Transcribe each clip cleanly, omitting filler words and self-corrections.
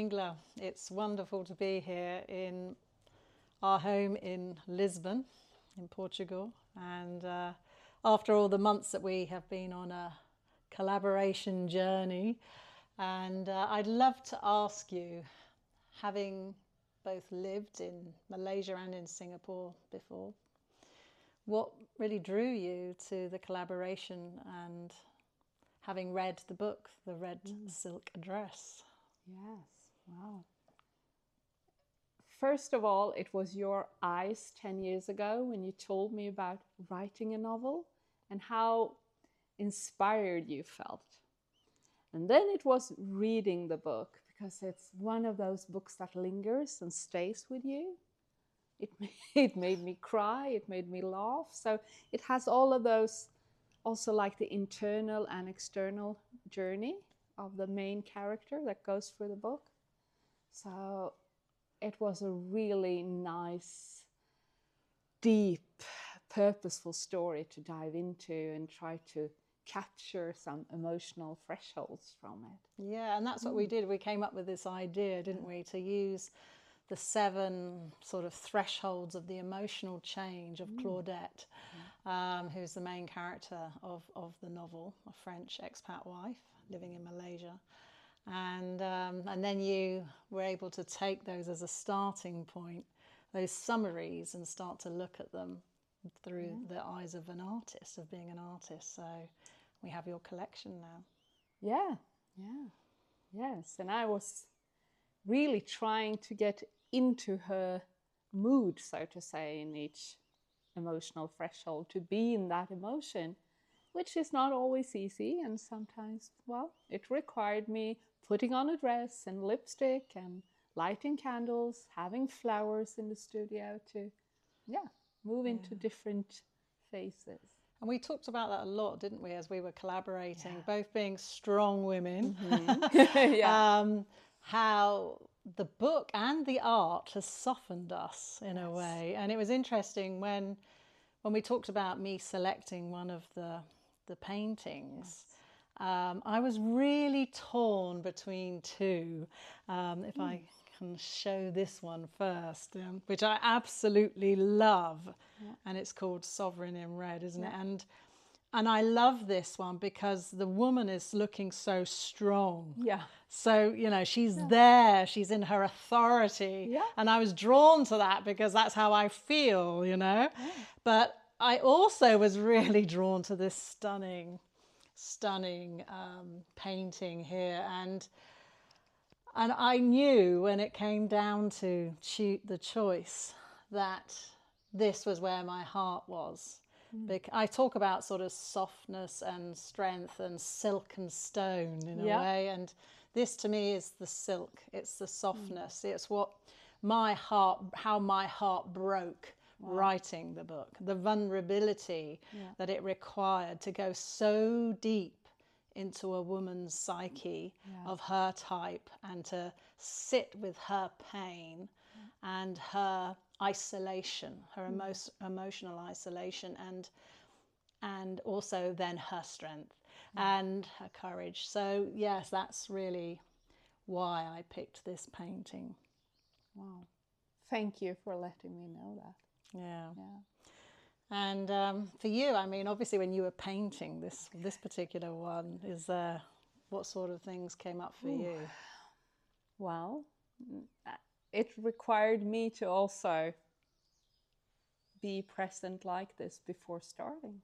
Ingela. It's wonderful to be here in our home in Lisbon, in Portugal. And after all the months that we have been on a collaboration journey, and I'd love to ask you, having both lived in Malaysia and in Singapore before, what really drew you to the collaboration and having read the book, The Red Silk Dress? Yes, wow. First of all, it was your eyes 10 years ago when you told me about writing a novel and how inspired you felt. And then it was reading the book, because it's one of those books that lingers and stays with you. It made me cry, it made me laugh. So it has all of those, also like the internal and external journey of the main character that goes through the book. So it was a really nice, deep, purposeful story to dive into and try to capture some emotional thresholds from it. Yeah, and that's what we did. We came up with this idea, didn't we, to use the 7 sort of thresholds of the emotional change of Claudette, who's the main character of the novel, a French expat wife living in Malaysia. And then you were able to take those as a starting point, those summaries, and start to look at them through the eyes of an artist, of being an artist. So we have your collection now. Yeah, yes. And I was really trying to get into her mood, so to say, in each emotional threshold, to be in that emotion, which is not always easy. And sometimes, well, it required me putting on a dress and lipstick and lighting candles, having flowers in the studio to, move into different phases. And we talked about that a lot, didn't we, as we were collaborating, both being strong women, how the book and the art has softened us in a way. And it was interesting when we talked about me selecting one of the paintings. I was really torn between 2. If I can show this one first, which I absolutely love, and it's called Sovereign in Red, isn't it? And I love this one because the woman is looking so strong. Yeah. So, she's there, she's in her authority. Yeah. And I was drawn to that because that's how I feel, But I also was really drawn to this stunning painting here. And I knew when it came down to the choice that this was where my heart was. I talk about sort of softness and strength and silk and stone in a way, and this to me is the silk. It's the softness. It's how my heart broke writing the book, the vulnerability that it required to go so deep into a woman's psyche of her type, and to sit with her pain and her isolation, her emotional isolation, and also then her strength and her courage. So yes, that's really why I picked this painting. Wow. Thank you for letting me know that. Yeah. And for you, I mean, obviously when you were painting this particular one, what sort of things came up for you? Well, it required me to also be present like this before starting.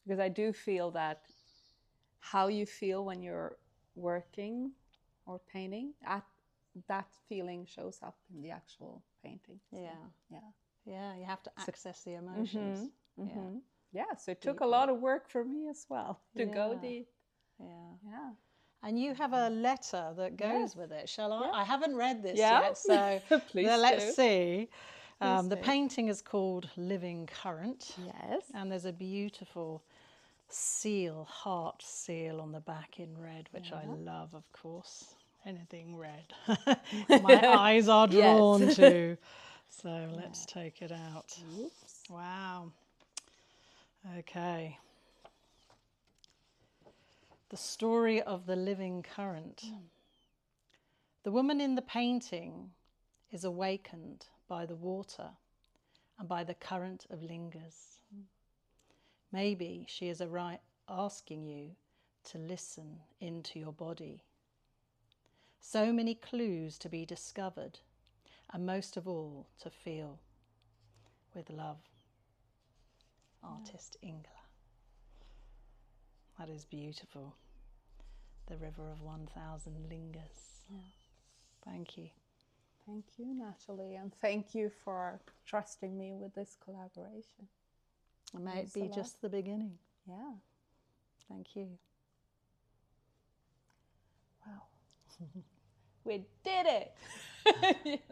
Because I do feel that how you feel when you're working or painting, that feeling shows up in the actual painting. So, Yeah, you have to access the emotions. So it took a lot of work for me as well to go deep. And you have a letter that goes with it. Shall I? I haven't read this Yeah. yet, so Please let's do. see. The painting is called Living Current. Yes. And there's a beautiful heart seal on the back in red, which I love, of course. Anything red. My eyes are drawn to. So let's take it out. Oops. Wow. Okay. The story of the living current. The woman in the painting is awakened by the water and by the current of lingers. Maybe she is asking you to listen into your body. So many clues to be discovered, and most of all, to feel. With love, artist Ingela. That is beautiful. The river of 1,000 lingers. Yeah. Thank you. Thank you, Natalie, and thank you for trusting me with this collaboration. It may be just the beginning. Yeah. Thank you. Wow. We did it!